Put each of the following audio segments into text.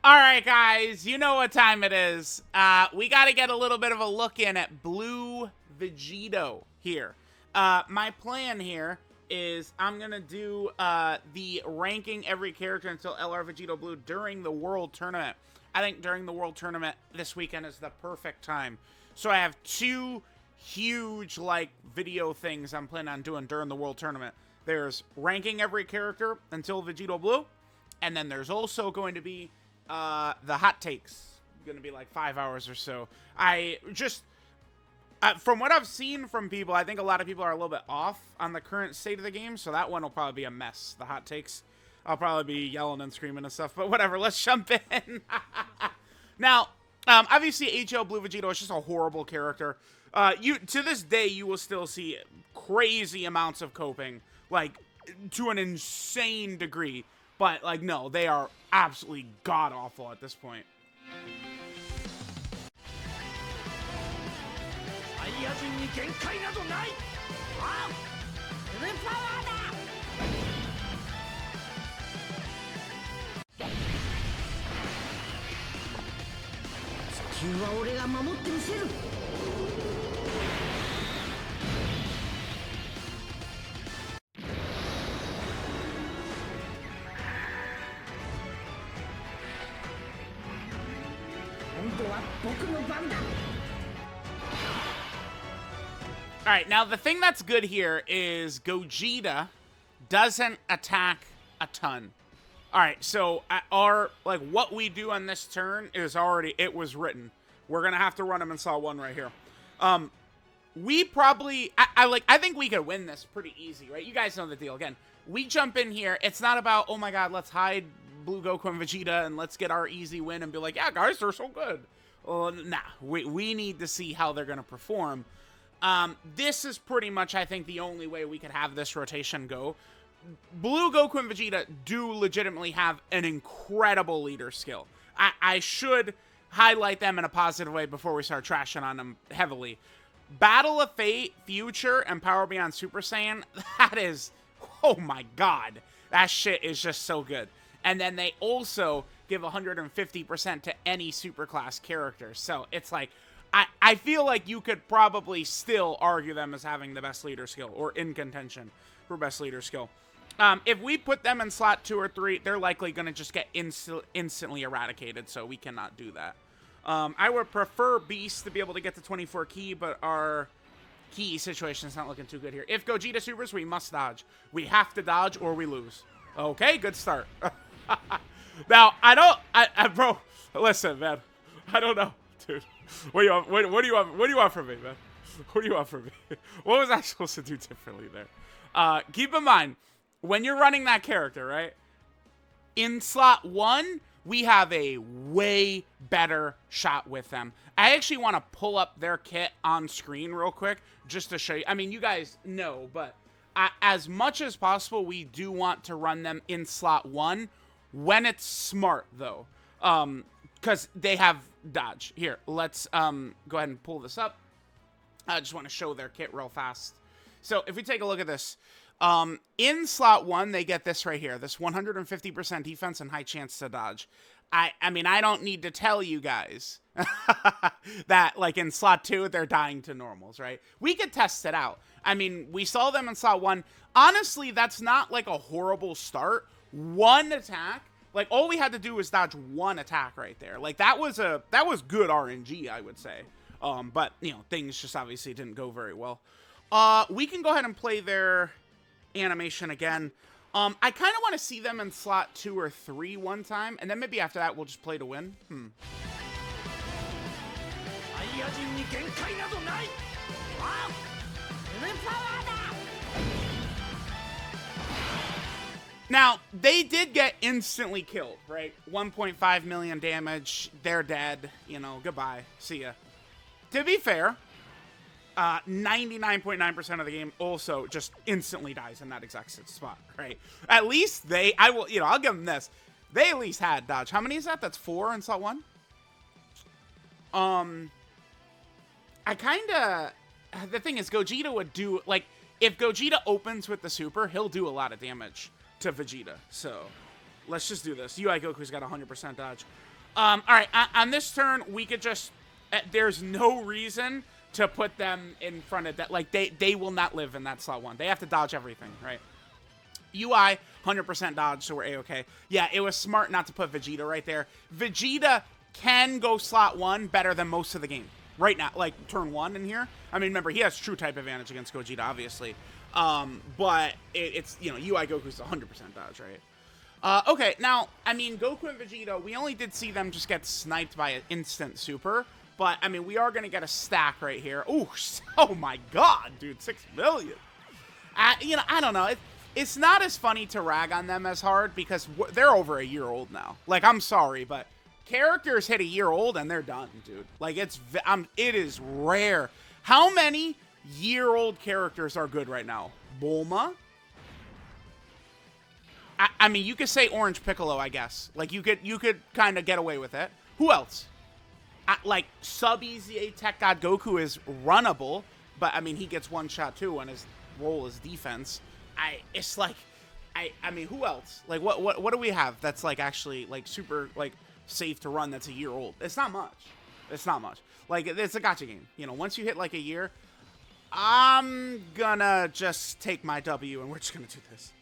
All right, guys, you know what time it is. We got to get a little bit of a look in at Blue Vegito here. My plan here is I'm going to do the ranking every character until LR Vegito Blue during the World Tournament. I think during the World Tournament this weekend is the perfect time. So I have two huge, video things I'm planning on doing during the World Tournament. There's ranking every character until Vegito Blue, and then there's also going to be the hot takes. Going to be like 5 hours or so. I just, from what I've seen from people, I think a lot of people are a little bit off on the current state of the game, so that one will probably be a mess, the hot takes. I'll probably be yelling and screaming and stuff, but whatever, let's jump in. Now, obviously, AGL Blue Vegito is just a horrible character. To this day, you will still see crazy amounts of coping, to an insane degree. But, no, they are absolutely god-awful at this point. Alright, now the thing that's good here is Gogeta doesn't attack a ton. Alright, so what we do on this turn is it was written. We're gonna have to run him in Saw 1 right here. We probably, I think we could win this pretty easy, right? You guys know the deal. Again, we jump in here. It's not about, oh my god, let's hide Blue Goku and Vegeta and let's get our easy win and be like, yeah, guys, they're so good. Nah, we need to see how they're gonna perform. This is pretty much, I think, the only way we could have this rotation go. Blue Goku and Vegeta do legitimately have an incredible leader skill. I should highlight them in a positive way before we start trashing on them heavily. Battle of Fate, Future, and Power Beyond Super Saiyan, that is, oh my god. That shit is just so good. And then they also give 150% to any superclass character. So it's like, I feel like you could probably still argue them as having the best leader skill, or in contention for best leader skill. If we put them in slot 2 or 3, they're likely going to just get instantly eradicated, so we cannot do that. I would prefer Beast to be able to get the 24 key, but our key situation is not looking too good here. If Gogeta supers, we must dodge. We have to dodge or we lose. Okay, good start. Now, bro, listen, man. I don't know, dude. What do you want from me, man? What do you want from me? What was I supposed to do differently there? Keep in mind, when you're running that character, right? In slot 1, we have a way better shot with them. I actually want to pull up their kit on screen real quick just to show you. I mean, you guys know, but as much as possible, we do want to run them in slot 1 when it's smart, though. Because they have dodge. Here, let's go ahead and pull this up. I just want to show their kit real fast. So if we take a look at this, in slot 1, they get this right here, this 150% defense and high chance to dodge. I mean, I don't need to tell you guys that, in slot 2, they're dying to normals, right? We could test it out. I mean, we saw them in slot 1. Honestly, that's not, a horrible start. One attack, all we had to do was dodge one attack right there. That was good RNG, I would say. But, things just obviously didn't go very well. We can go ahead and play their animation again. I kind of want to see them in slot 2 or 3 one time, and then maybe after that we'll just play to win. Now, they did get instantly killed, right? 1.5 million damage. They're dead. Goodbye. See ya. To be fair, 99.9% of the game also just instantly dies in that exact spot, right? At least I'll give them this. They at least had dodge. How many is that? That's 4 in slot 1? The thing is, Gogeta would do, if Gogeta opens with the super, he'll do a lot of damage to Vegeta. So, let's just do this. UI Goku's got 100% dodge. All right, on this turn, we could just... there's no reason to put them in front of that. Like, they will not live in that slot 1. They have to dodge everything, right? UI, 100% dodge, so we're A-okay. Yeah, it was smart not to put Vegeta right there. Vegeta can go slot 1 better than most of the game. Right now, like, turn 1 in here. I mean, remember, he has true type advantage against Gogeta, obviously. But it's, you know, UI Goku's 100% dodge, right? Okay, now, I mean, Goku and Vegeta, we only did see them just get sniped by an instant super. But, I mean, we are going to get a stack right here. Ooh, oh my god, dude, 6 million. You know, I don't know. It's not as funny to rag on them as hard because they're over a year old now. Like, I'm sorry, but characters hit a year old and they're done, dude. Like, it is rare. How many year-old characters are good right now? Bulma? I mean, you could say Orange Piccolo, I guess. Like, you could kind of get away with it. Who else? Like, sub-easy Tech God Goku is runnable, but, I mean, he gets one shot, too, and his role is defense. It's like, I mean, who else? Like, what do we have that's, like, actually, like, super, like, safe to run that's a year old? It's not much. It's not much. Like, it's a gacha game. You know, once you hit, like, a year, I'm gonna just take my W, and we're just gonna do this.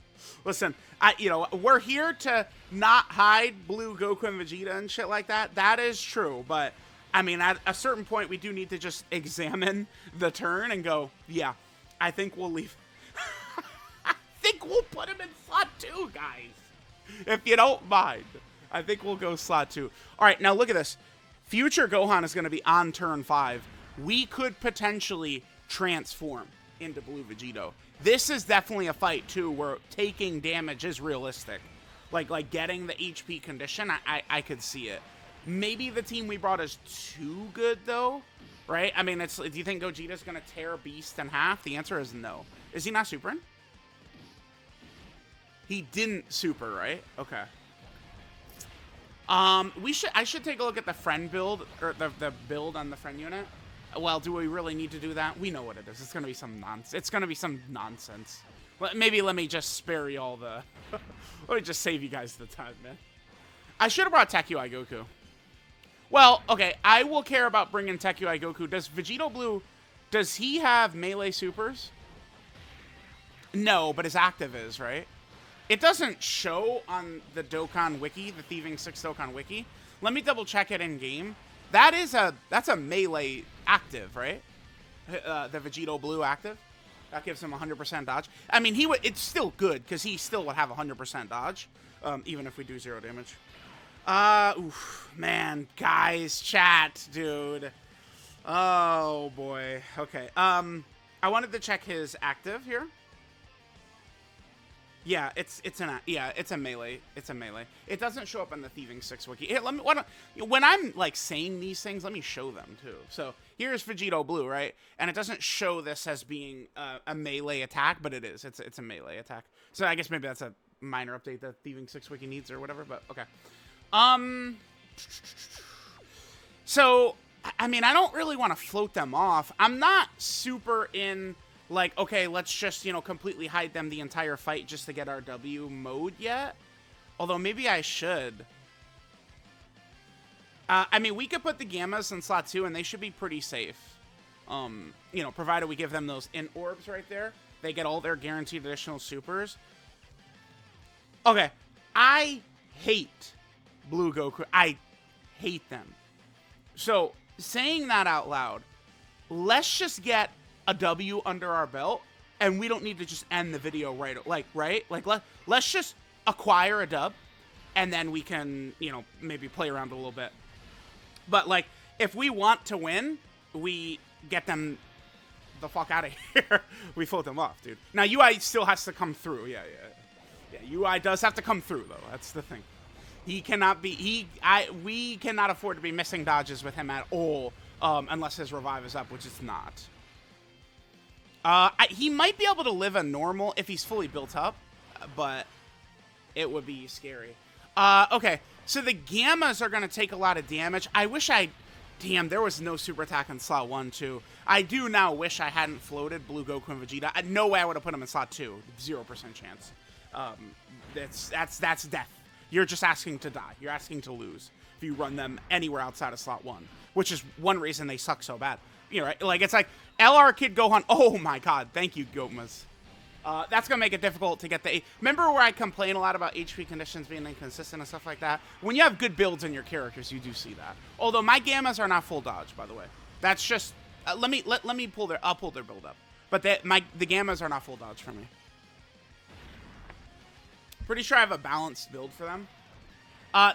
Listen, you know, we're here to not hide Blue Goku and Vegeta and shit like that. That is true, but... I mean, at a certain point, we do need to just examine the turn and go, yeah, I think we'll leave. I think we'll put him in slot 2, guys. If you don't mind. I think we'll go slot 2. All right, now look at this. Future Gohan is going to be on turn 5. We could potentially transform into Blue Vegito. This is definitely a fight, too, where taking damage is realistic. Like getting the HP condition, I could see it. Maybe the team we brought is too good, though, right? I mean, do you think Gogeta's going to tear Beast in half? The answer is no. Is he not supering? He didn't super, right? Okay. I should take a look at the friend build, or the build on the friend unit. Well, do we really need to do that? We know what it is. It's going to be some nonsense. It's going to be some nonsense. Maybe let me just spare you all the... let me just save you guys the time, man. I should have brought Tech UI Goku. Well, okay, I will care about bringing Tech UI Goku. Does Vegito Blue, does he have melee supers? No, but his active is, right? It doesn't show on the Dokkan wiki, the Thieving 6 Dokkan wiki. Let me double check it in game. That's a melee active, right? The Vegito Blue active. That gives him 100% dodge. I mean, it's still good because he still would have 100% dodge, even if we do 0 damage. Oof, man, guys, chat, dude. Oh boy. Okay. I wanted to check his active here. Yeah, it's a melee. It's a melee. It doesn't show up on the Thieving 6 wiki. Here, when I'm like saying these things, let me show them too. So here's Vegito Blue, right? And it doesn't show this as being a melee attack, but it is. It's a melee attack. So I guess maybe that's a minor update that Thieving 6 wiki needs or whatever. But okay. So, I mean, I don't really want to float them off. I'm not super in, like, okay, let's just, you know, completely hide them the entire fight just to get our W mode yet. Although, maybe I should. I mean, we could put the Gammas in slot 2, and they should be pretty safe. You know, provided we give them those in orbs right there. They get all their guaranteed additional supers. Okay, I hate Blue Goku. I hate them. So, saying that out loud, let's just get a W under our belt, and we don't need to just end the video right? Let's just acquire a dub, and then we can, you know, maybe play around a little bit. But, like, if we want to win, we get them the fuck out of here. We float them off, dude. Now, UI still has to come through. Yeah, UI does have to come through, though. That's the thing. He cannot be, we cannot afford to be missing dodges with him at all, unless his revive is up, which it's not. He might be able to live a normal if he's fully built up, but it would be scary. Okay, so the Gammas are going to take a lot of damage. I wish damn, there was no super attack in slot 1, too. I do now wish I hadn't floated Blue Goku and Vegeta. No way I would have put him in slot 2. 0% chance. That's death. You're just asking to die. You're asking to lose if you run them anywhere outside of slot 1, which is one reason they suck so bad. You know, right? Like, it's like LR Kid Gohan. Oh my god, thank you, Gotmas. That's going to make it difficult to get the... Remember where I complain a lot about HP conditions being inconsistent and stuff like that? When you have good builds in your characters, you do see that. Although my Gammas are not full dodge, by the way. That's just... let me pull their... I'll pull their build up. But the Gammas are not full dodge for me. Pretty sure I have a balanced build for them.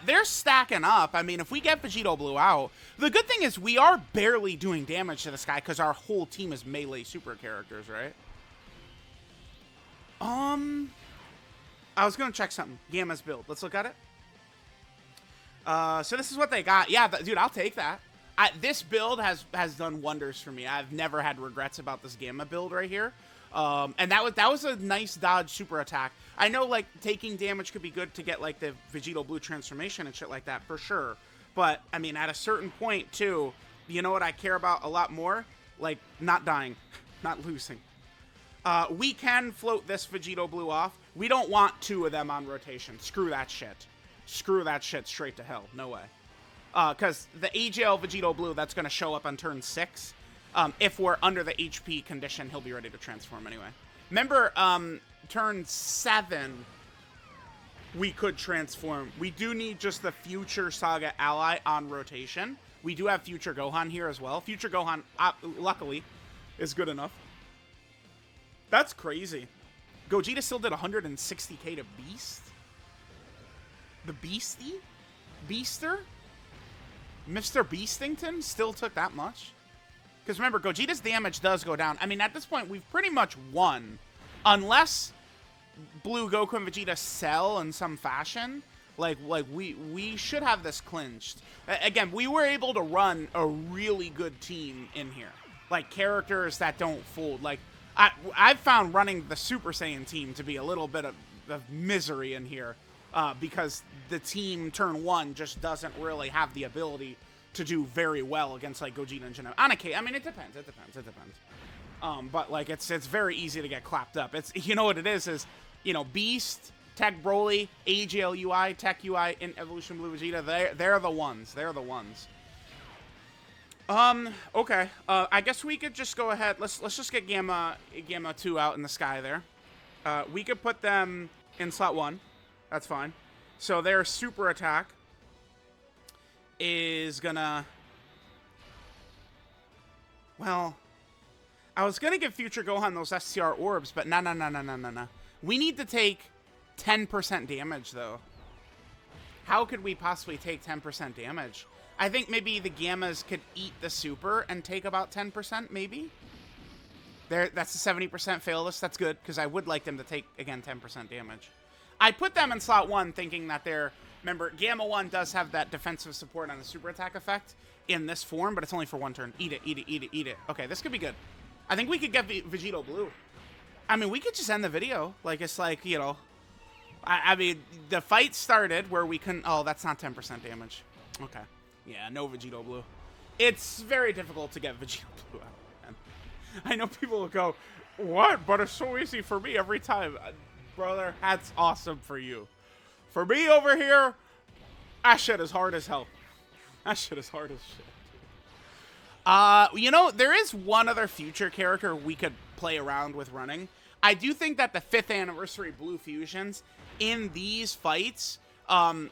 They're stacking up. I mean, if we get Vegito Blue out... The good thing is we are barely doing damage to this guy because our whole team is melee super characters, right? I was going to check something. Gamma's build. Let's look at it. So this is what they got. Yeah, dude, I'll take that. This build has done wonders for me. I've never had regrets about this Gamma build right here. And that was a nice dodge super attack. I know, like, taking damage could be good to get, like, the Vegito Blue transformation and shit like that, for sure. But, I mean, at a certain point, too, you know what I care about a lot more? Like, not dying. Not losing. We can float this Vegito Blue off. We don't want 2 of them on rotation. Screw that shit. Screw that shit straight to hell. No way. Because the AGL Vegito Blue, that's going to show up on turn 6. If we're under the HP condition, he'll be ready to transform anyway. Remember, turn 7, we could transform. We do need just the Future Saga ally on rotation. We do have Future Gohan here as well. Future Gohan, luckily, is good enough. That's crazy. Gogeta still did 160k to Beast? The Beastie? Beaster? Mr. Beastington still took that much? Because remember, Gogeta's damage does go down. I mean, at this point, we've pretty much won. Unless Blue Goku and Vegeta sell in some fashion. Like we should have this clinched. Again, we were able to run a really good team in here. Like, characters that don't fold. Like, I've found running the Super Saiyan team to be a little bit of misery in here. Because the team turn 1 just doesn't really have the ability to do very well against, like, Gogeta and Genevieve. On occasion, I mean, it depends. But, like, it's very easy to get clapped up. It's, you know what it is, you know, Beast, Tech Broly, AGL UI, Tech UI, and Evolution Blue Vegeta, they're the ones. They're the ones. Okay. I guess we could just go ahead. Let's just get Gamma 2 out in the sky there. We could put them in slot 1. That's fine. So their super attack is gonna... Well, I was gonna give Future Gohan those STR orbs, but no. We need to take 10% damage, though. How could we possibly take 10% damage? I think maybe the Gammas could eat the super and take about 10%, maybe? That's a 70% fail list. That's good, because I would like them to take, again, 10% damage. I put them in slot 1 thinking that they're... Remember, Gamma 1 does have that defensive support on the super attack effect in this form, but it's only for 1 turn. Eat it. Okay, this could be good. I think we could get Vegito Blue. I mean, we could just end the video. Like, it's like, you know... I mean, the fight started where we couldn't... Oh, that's not 10% damage. Okay. Yeah, no Vegito Blue. It's very difficult to get Vegito Blue out, man. I know people will go, what? But it's so easy for me every time. Brother, that's awesome for you. For me over here, that shit is hard as hell. That shit is hard as shit. You know, there is one other future character we could play around with running. I do think that the 5th anniversary Blue Fusions in these fights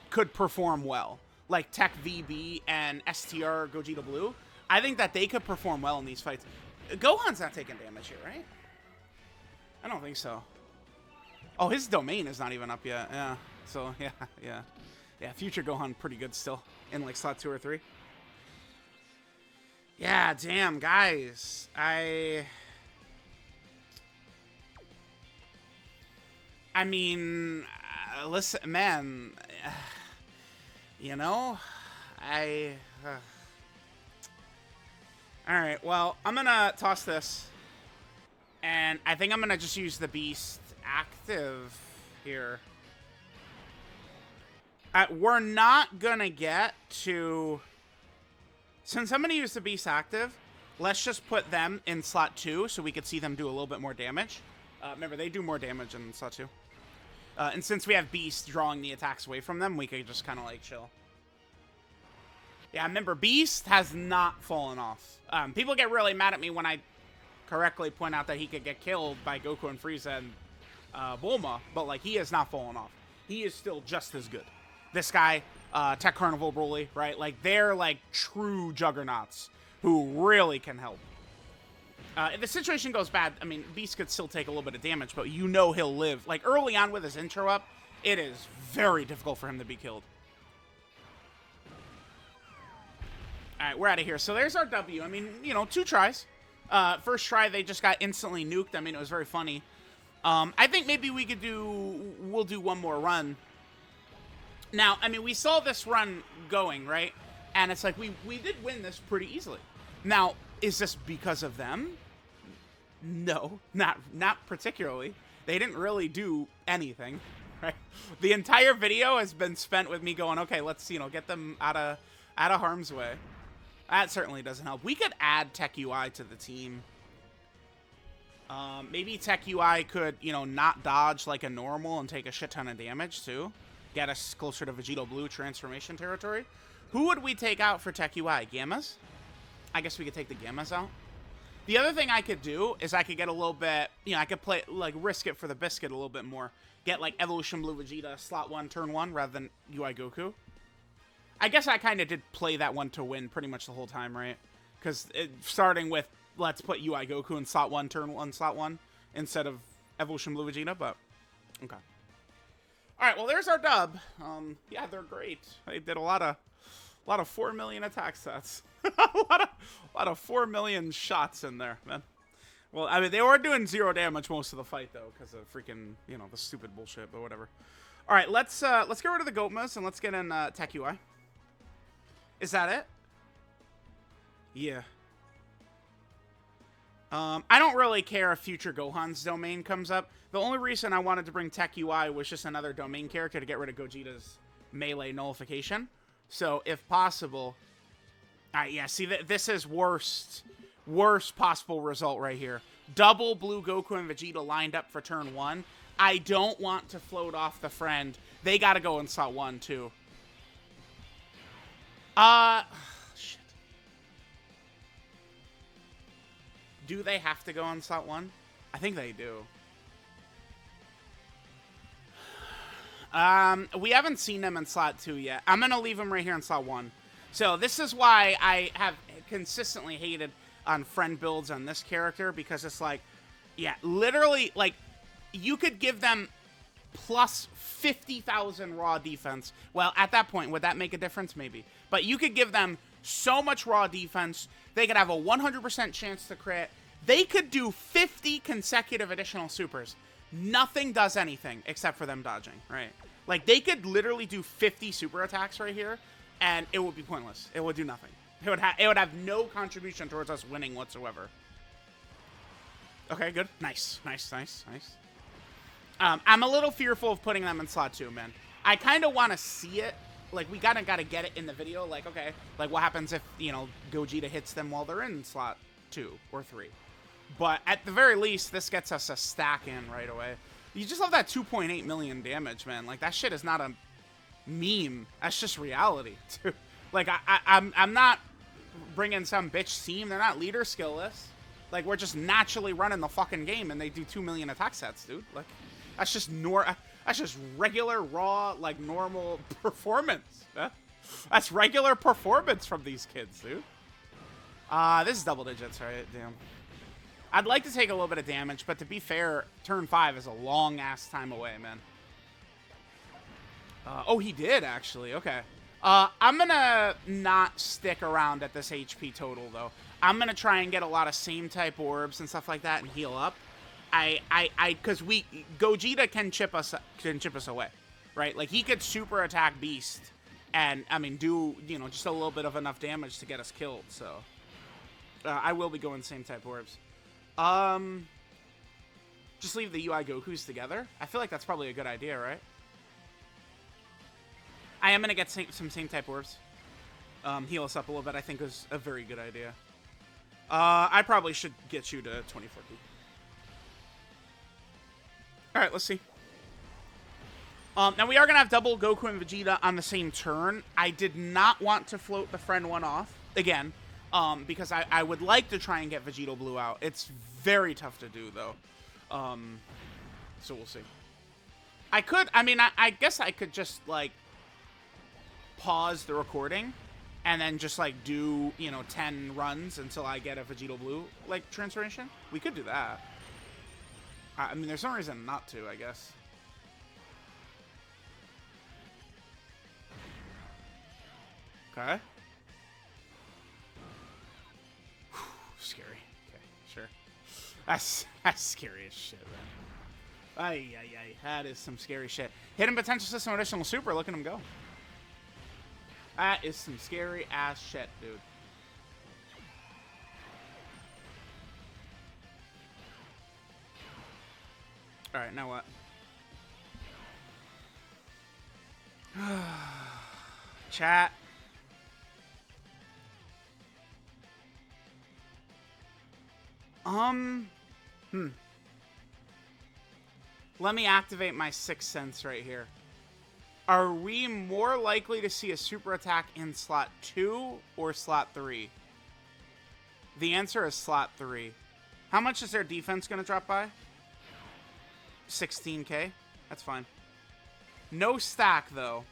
could perform well. Like Tech VB and STR Gogeta Blue. I think that they could perform well in these fights. Gohan's not taking damage here, right? I don't think so. Oh, his domain is not even up yet. Yeah. So, yeah. Future Gohan pretty good still in, like, slot 2 or 3. Yeah, damn, guys. I mean, listen, man. You know, Alright, well, I'm gonna toss this. And I think I'm gonna just use the Beast active here. We're not gonna get to... Since I'm gonna use the Beast active, let's just put them in slot 2 so we could see them do a little bit more damage. Remember, they do more damage in slot 2. And since we have Beast drawing the attacks away from them, we could just kind of like chill. Yeah, remember, Beast has not fallen off. People get really mad at me when I correctly point out that he could get killed by Goku and Frieza and Bulma, but like he has not fallen off. He is still just as good. This guy, Tech Carnival Broly, right? Like they're like true juggernauts who really can help. If the situation goes bad, I mean, Beast could still take a little bit of damage, but you know he'll live. Like early on with his intro up, it is very difficult for him to be killed. All right, we're out of here. So there's our W. I mean, you know, 2 tries. First try, they just got instantly nuked. I mean, it was very funny. I think maybe we'll do one more run. Now, I mean, we saw this run going, right? And it's like, we did win this pretty easily. Now, is this because of them? No, not particularly. They didn't really do anything, right? The entire video has been spent with me going, okay, let's, you know, get them out of harm's way. That certainly doesn't help. We could add Tech UI to the team. Maybe Tech UI could, you know, not dodge like a normal and take a shit ton of damage, too. Get us closer to Vegito Blue transformation territory. Who would we take out for Tech UI? Gammas? I guess we could take the Gammas out. The other thing I could do is I could get a little bit, you know, I could play, like, risk it for the biscuit a little bit more. Get, like, Evolution Blue Vegeta slot 1, turn 1, rather than UI Goku. I guess I kind of did play that one to win pretty much the whole time, right? Because starting with, let's put UI Goku in slot 1, turn 1, slot 1, instead of Evolution Blue Vegeta, but, okay. Alright, well, there's our dub. Yeah, they're great. They did a lot of 4 million attack sets. a lot of 4 million shots in there, man. Well, I mean, they were doing 0 damage most of the fight, though, because of freaking, you know, the stupid bullshit, but whatever. All right, let's get rid of the Goatmas and let's get in Tech UI. Is that it? Yeah. I don't really care if future Gohan's domain comes up. The only reason I wanted to bring Tech UI was just another domain character to get rid of Gogeta's melee nullification. So, if possible... Alright, yeah, see, this is worst possible result right here. Double Blue Goku and Vegeta lined up for turn 1. I don't want to float off the friend. They gotta go in slot 1, too. Shit. Do they have to go in slot 1? I think they do. We haven't seen them in slot 2 yet. I'm gonna leave them right here in slot 1. So this is why I have consistently hated on friend builds on this character, because it's like, yeah, literally, like, you could give them plus 50,000 raw defense. Well, at that point, would that make a difference? Maybe. But you could give them so much raw defense, they could have a 100% chance to crit. They could do 50 consecutive additional supers. Nothing does anything except for them dodging, right? Like, they could literally do 50 super attacks right here, and it would be pointless. It would do nothing. It would have no contribution towards us winning whatsoever. Okay, good. Nice. I'm a little fearful of putting them in slot 2, man. I kind of want to see it. Like, we gotta get it in the video. Like, okay, like, what happens if, you know, Gogeta hits them while they're in slot 2 or 3? But at the very least, this gets us a stack in right away. You just love that 2.8 million damage, man. Like, that shit is not a meme. That's just reality, too. Like, I'm not bringing some bitch team. They're not leader skillless. Like, we're just naturally running the fucking game, and they do 2 million attack sets, dude. Like, that's just regular, raw, like, normal performance. Yeah? That's regular performance from these kids, dude. This is double digits, right? Damn. I'd like to take a little bit of damage, but to be fair, turn 5 is a long-ass time away, man. Oh, he did, actually. Okay. I'm gonna not stick around at this HP total, though. I'm gonna try and get a lot of same-type orbs and stuff like that and heal up. Because Gogeta can chip us away, right? Like, he could super attack Beast and, I mean, do, you know, just a little bit of enough damage to get us killed, so. I will be going same-type orbs. Just leave the UI Gokus together. I feel like that's probably a good idea, right? I am going to get some same-type orbs. Heal us up a little bit, I think is a very good idea. I probably should get you to 24P. Alright, let's see. Now we are going to have double Goku and Vegeta on the same turn. I did not want to float the friend one off, again, because I would like to try and get Vegito Blue out. It's very tough to do, though. So we'll see. I guess I could just, like, pause the recording and then just, like, do, 10 runs until I get a Vegito Blue, like, transformation. We could do that. I mean, there's no reason not to, I guess. Okay. Scary. Okay, sure. That's scary as shit, man. Ay. That is some scary shit. Hidden potential system additional super. Look at him go. That is some scary ass shit, dude. Alright, now what? Chat. Let me activate my sixth sense right here. Are we more likely to see a super attack in slot 2 or slot 3? The answer is slot 3. How much is their defense going to drop by? 16k. That's fine. No stack, though.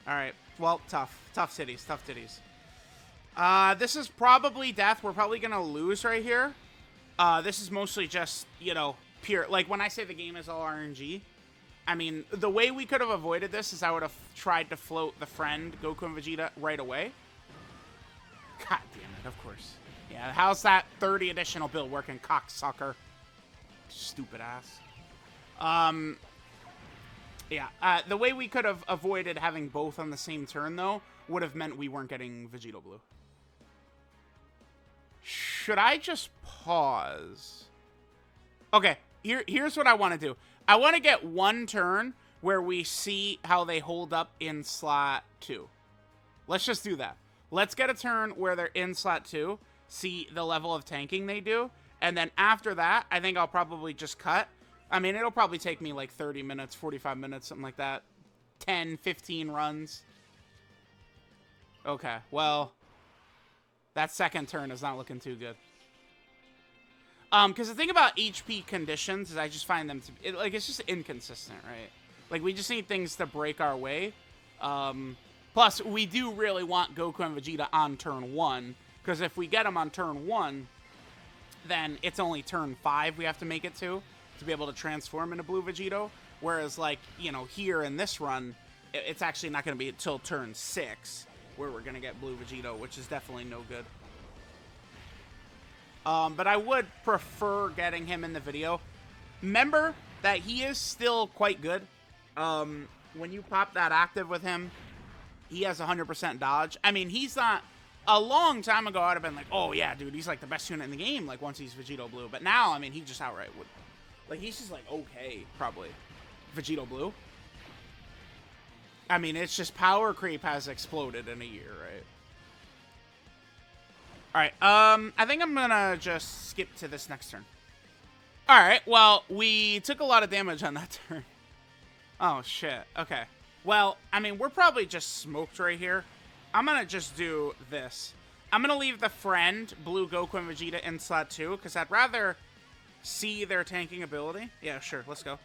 Alright. Well, tough. Tough titties. Tough titties. This is probably death. We're probably going to lose right here. This is mostly just, pure. Like, when I say the game is all RNG, I mean, the way we could have avoided this is I would have tried to float the friend, Goku and Vegeta, right away. God damn it, of course. Yeah, how's that 30 additional build working, cocksucker? Stupid ass. Yeah, the way we could have avoided having both on the same turn, though, would have meant we weren't getting Vegito Blue. Should I just pause? Okay, here's what I want to do. I want to get one turn where we see how they hold up in slot 2. Let's just do that. Let's get a turn where they're in slot 2, see the level of tanking they do, and then after that, I think I'll probably just cut. I mean, it'll probably take me like 30 minutes, 45 minutes, something like that. 10, 15 runs. Okay, well, that second turn is not looking too good. Because the thing about HP conditions is I just find them to be, it's just inconsistent, right? Like, we just need things to break our way. Plus, we do really want Goku and Vegeta on turn 1, because if we get them on turn 1, then it's only turn 5 we have to make it to be able to transform into Blue Vegito. Whereas, like, here in this run, it's actually not going to be until turn 6 where we're going to get Blue Vegito, which is definitely no good. But I would prefer getting him in the video. Remember that he is still quite good. When you pop that active with him, he has 100% dodge. I mean, he's not... A long time ago, I'd have been like, oh, yeah, dude, he's like the best unit in the game, like, once he's Vegito Blue. But now, I mean, he just outright would... Like, he's just, like, okay, probably. Vegito Blue. I mean, it's just power creep has exploded in a year, right? Alright, I think I'm gonna just skip to this next turn. Alright, well, we took a lot of damage on that turn. Oh, shit. Okay. Well, I mean, we're probably just smoked right here. I'm gonna just do this. I'm gonna leave the friend, Blue Goku and Vegeta, in slot 2, because I'd rather see their tanking ability. Yeah, sure, let's go.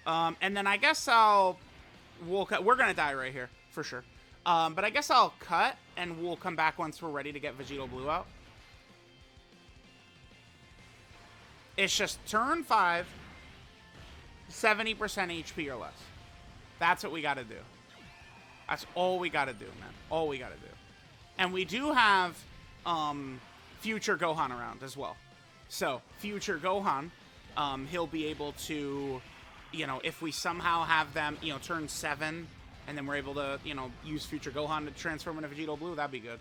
And then I guess we're gonna die right here, for sure. But I guess I'll cut, and we'll come back once we're ready to get Vegito Blue out. It's just turn 5, 70% HP or less. That's what we gotta do. That's all we gotta do, man. All we gotta do. And we do have future Gohan around as well. So, future Gohan, he'll be able to, if we somehow have them, turn 7, and then we're able to, use future Gohan to transform into Vegito Blue, that'd be good.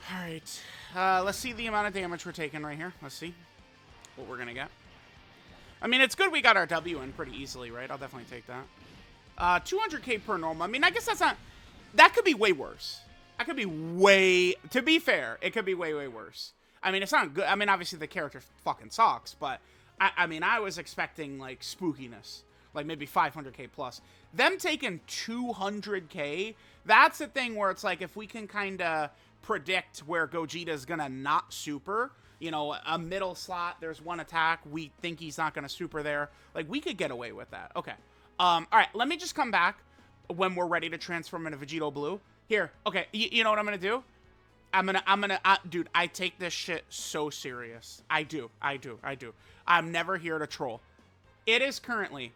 Alright. Let's see the amount of damage we're taking right here. Let's see what we're gonna get. I mean, it's good we got our W in pretty easily, right? I'll definitely take that. 200k per normal. I mean, I guess that's not... That could be way worse. That could be way... To be fair, it could be way, way worse. I mean, it's not good. I mean, obviously the character fucking sucks, but I mean, I was expecting, like, spookiness. Like, maybe 500k plus. Them taking 200k, that's the thing where it's like, if we can kind of predict where Gogeta's gonna not super, you know, a middle slot, there's one attack, we think he's not gonna super there, like, we could get away with that. Okay. All right, let me just come back when we're ready to transform into Vegito Blue. Here, okay, you know what I'm gonna do? Dude, I take this shit so serious. I do. I'm never here to troll. It is currently...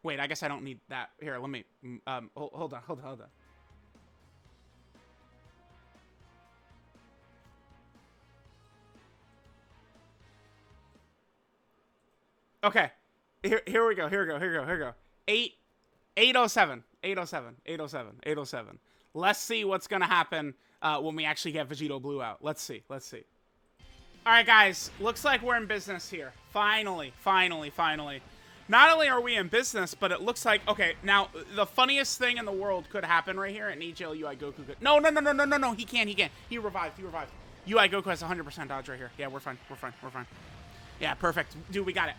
Wait, I guess I don't need that. Here, let me... hold on. Okay. Here we go. 807. Let's see what's gonna happen when we actually get Vegito Blue out. Let's see. All right, guys. Looks like we're in business here. Finally. Not only are we in business, but it looks like... Okay, now, the funniest thing in the world could happen right here, and AGL UI Goku could... No. He can't. He revived. UI Goku has 100% dodge right here. Yeah, we're fine. Yeah, perfect. Dude, we got it.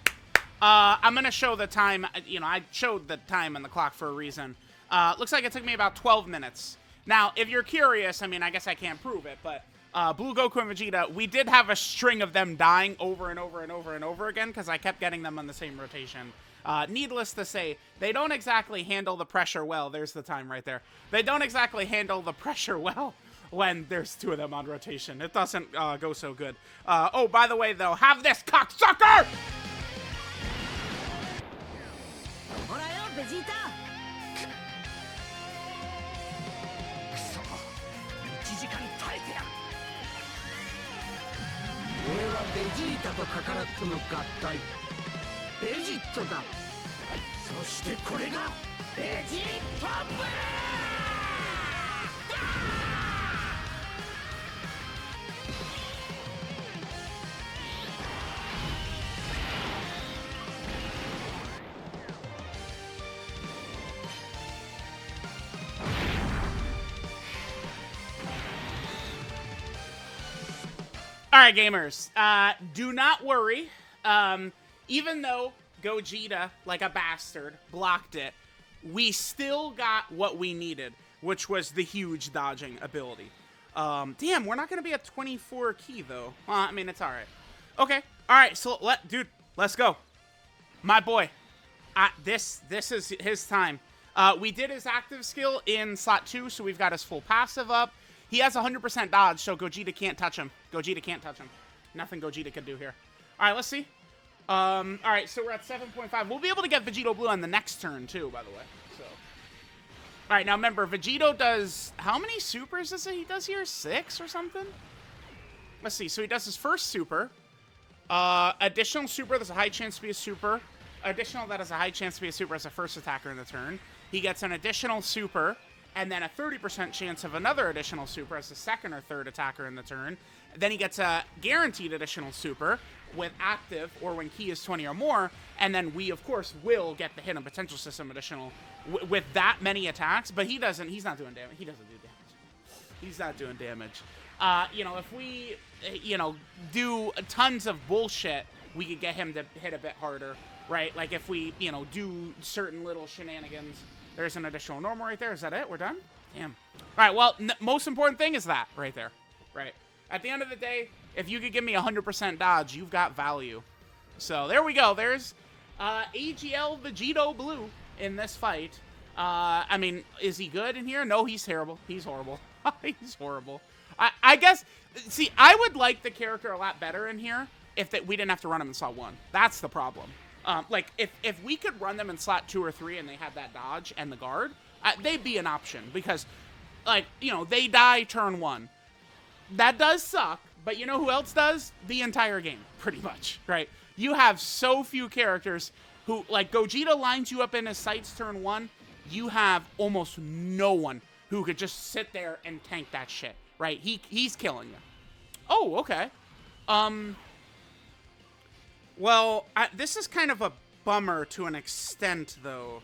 I'm gonna show the time. You know, I showed the time on the clock for a reason. Looks like it took me about 12 minutes. Now, if you're curious, I mean, I guess I can't prove it, but Blue Goku and Vegeta, we did have a string of them dying over and over again because I kept getting them on the same rotation. Needless to say, they don't exactly handle the pressure well. There's the time right there. They don't exactly handle the pressure well when there's two of them on rotation. It doesn't go so good. Oh, by the way, though, have this, cocksucker! Vegeta! 1時間耐えてやる。俺はベジータとカカラットの合体ベジットだ。そしてこれがベジットブルー。 All right, gamers, do not worry. Even though Gogeta, like a bastard, blocked it, we still got what we needed, which was the huge dodging ability. Damn, we're not going to be at 24 key, though. I mean, it's all right. Okay, all right, so, dude, let's go. My boy, this is his time. We did his active skill in slot 2, so we've got his full passive up. He has 100% dodge, so Gogeta can't touch him. Nothing Gogeta can do here. All right, let's see. All right, so we're at 7.5. We'll be able to get Vegito Blue on the next turn, too, by the way. So, all right, now remember, Vegito does... How many supers is it he does here? 6 or something? Let's see. So he does his first super. Additional super, there's a high chance to be a super. Additional, that has a high chance to be a super as a first attacker in the turn. He gets an additional super... and then a 30% chance of another additional super as the second or third attacker in the turn. Then he gets a guaranteed additional super with active or when key is 20 or more. And then we, of course, will get the hidden potential system additional with that many attacks. But he doesn't, he's not doing damage. He doesn't do damage. He's not doing damage. You know, if we, you know, do tons of bullshit, we could get him to hit a bit harder, right? Like if we, you know, do certain little shenanigans. There's an additional normal right there. Is that it? We're done? Damn. All right, well, most important thing is that right there. Right. At the end of the day, if you could give me 100% dodge, you've got value. So there we go. There's AGL VEGITO Blue in this fight. I mean, is he good in here? No, he's terrible. He's horrible. He's horrible. I guess, see, I would like the character a lot better in here if we didn't have to run him in slot 1. That's the problem. Like, if we could run them in slot 2 or 3 and they had that dodge and the guard, they'd be an option. Because, like, you know, they die turn 1. That does suck, but you know who else does? The entire game, pretty much, right? You have so few characters who, like, Gogeta lines you up in his sights turn 1. You have almost no one who could just sit there and tank that shit, right? He's killing you. Oh, okay. Well, this is kind of a bummer to an extent, though,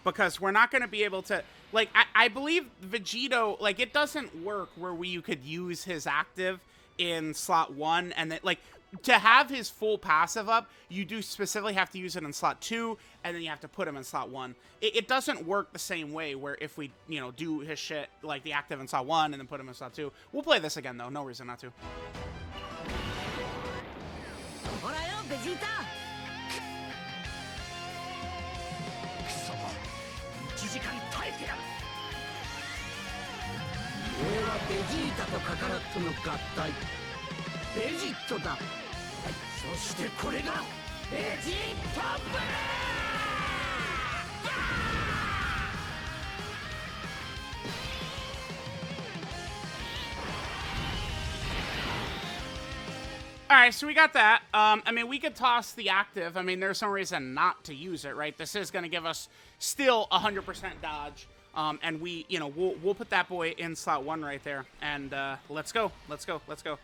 because we're not going to be able to... Like, I believe Vegito, like, it doesn't work where you could use his active in slot 1, and then, like, to have his full passive up, you do specifically have to use it in slot 2, and then you have to put him in slot 1. It doesn't work the same way where if we, you know, do his shit, like the active in slot 1 and then put him in slot 2. We'll play this again, though. No reason not to. Alright, so we got that. I mean, we could toss the active. I mean, there's no reason not to use it, right? This is going to give us still 100% dodge. And we, you know, we'll put that boy in slot 1 right there. And let's go. Let's go. Let's go.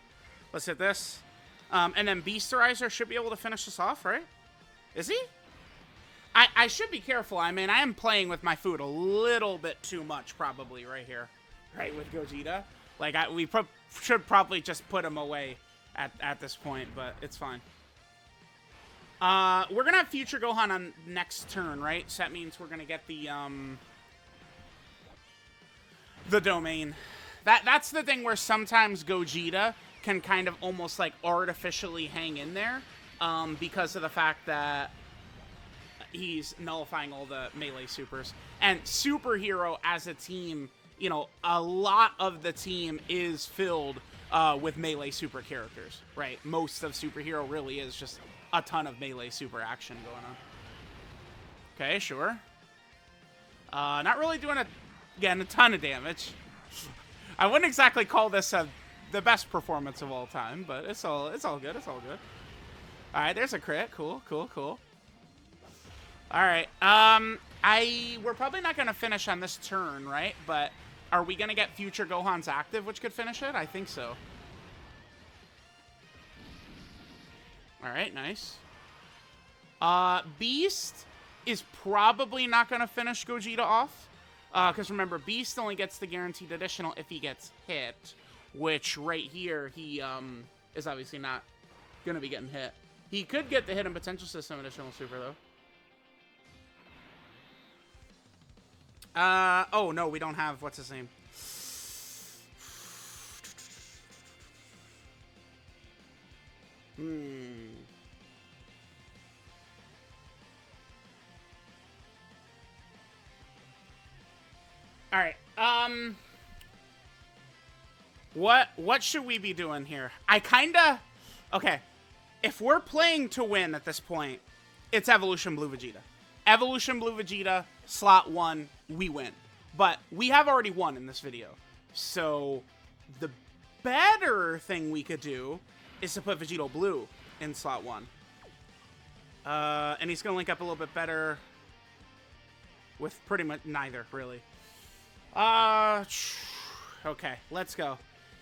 Let's hit this. And then Beasterizer should be able to finish this off, right? Is he? I should be careful. I mean, I am playing with my food a little bit too much probably right here. Right, with Gogeta. Like, we should probably just put him away at this point, but it's fine. We're going to have Future Gohan on next turn, right? So that means we're going to get the domain. That's the thing where sometimes Gogeta can kind of almost like artificially hang in there because of the fact that he's nullifying all the melee supers. And Superhero as a team, you know, a lot of the team is filled with melee super characters, right? Most of Superhero really is just a ton of melee super action going on. Okay, sure. Not really doing a ton of damage. I wouldn't exactly call this the best performance of all time, but it's all good. It's all good. All right, there's a crit. Cool. All right. We're probably not gonna finish on this turn, right? But are we gonna get Future Gohan's active, which could finish it? I think so. All right, nice. Beast is probably not gonna finish Gogeta off. Because remember, Beast only gets the guaranteed additional if he gets hit, which right here, he is obviously not going to be getting hit. He could get the Hidden Potential System additional super, though. Oh, no, we don't have, what's his name? All right. What should we be doing here? Okay. If we're playing to win at this point, it's Evolution Blue Vegeta. Evolution Blue Vegeta, slot 1, we win. But we have already won in this video. So the better thing we could do is to put Vegito Blue in slot 1. And he's going to link up a little bit better with pretty much neither, really. Okay, let's go.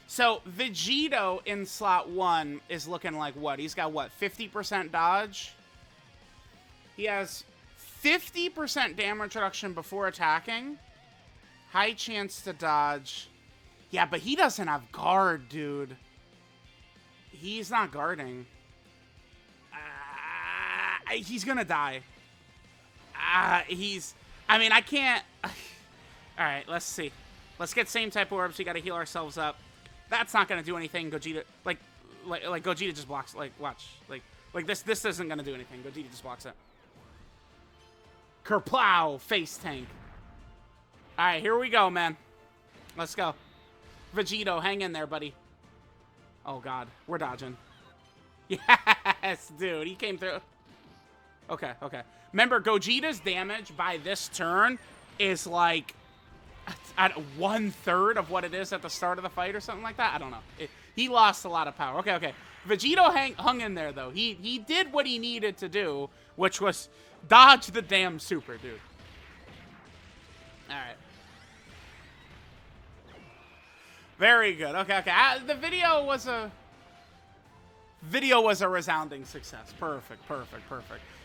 So, Vegito in slot 1 is looking like what? He's got what, 50% dodge? He has 50% damage reduction before attacking. High chance to dodge. Yeah, but he doesn't have guard, dude. He's not guarding. He's gonna die. I mean, I can't... Alright, let's see. Let's get same type of orbs. We gotta heal ourselves up. That's not gonna do anything. Gogeta, like Gogeta just blocks. Like, watch. Like this isn't gonna do anything. Gogeta just blocks it. Kerplow! Face tank. Alright, here we go, man. Let's go. Vegito, hang in there, buddy. Oh, God. We're dodging. Yes, dude. He came through. Okay. Remember, Gogeta's damage by this turn is like at 1/3 of what it is at the start of the fight or something like that. I don't know. He lost a lot of power. Okay. Vegito hung in there, though. He did what he needed to do, which was dodge the damn super, dude. All right. Very good. Okay. The video was a resounding success. Perfect.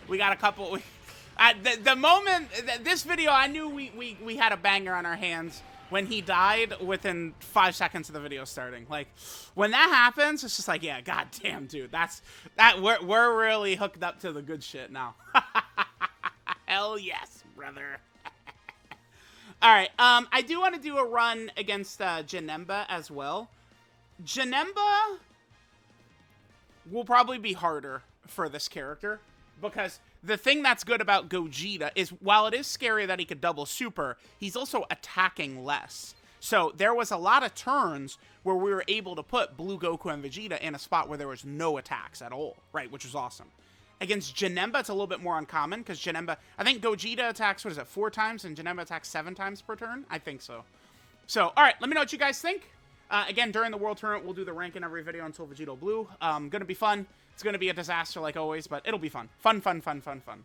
We got a couple. At the moment, this video, I knew we had a banger on our hands. when he died within 5 seconds of the video starting. Like, when that happens, it's just like, yeah, goddamn, dude, we're really hooked up to the good shit now. Hell yes, brother. All right, I do want to do a run against Janemba as well. Janemba will probably be harder for this character, because the thing that's good about Gogeta is, while it is scary that he could double super, he's also attacking less. So there was a lot of turns where we were able to put Blue Goku and Vegeta in a spot where there was no attacks at all, right, which was awesome. Against Janemba, it's a little bit more uncommon, because Janemba, I think Gogeta attacks, 4 times, and Janemba attacks 7 times per turn? I think so. So, all right, let me know what you guys think. Again, during the World Tournament, we'll do the rank in every video until Vegito Blue. Gonna be fun. It's gonna be a disaster like always, but it'll be fun. Fun, fun, fun, fun, fun.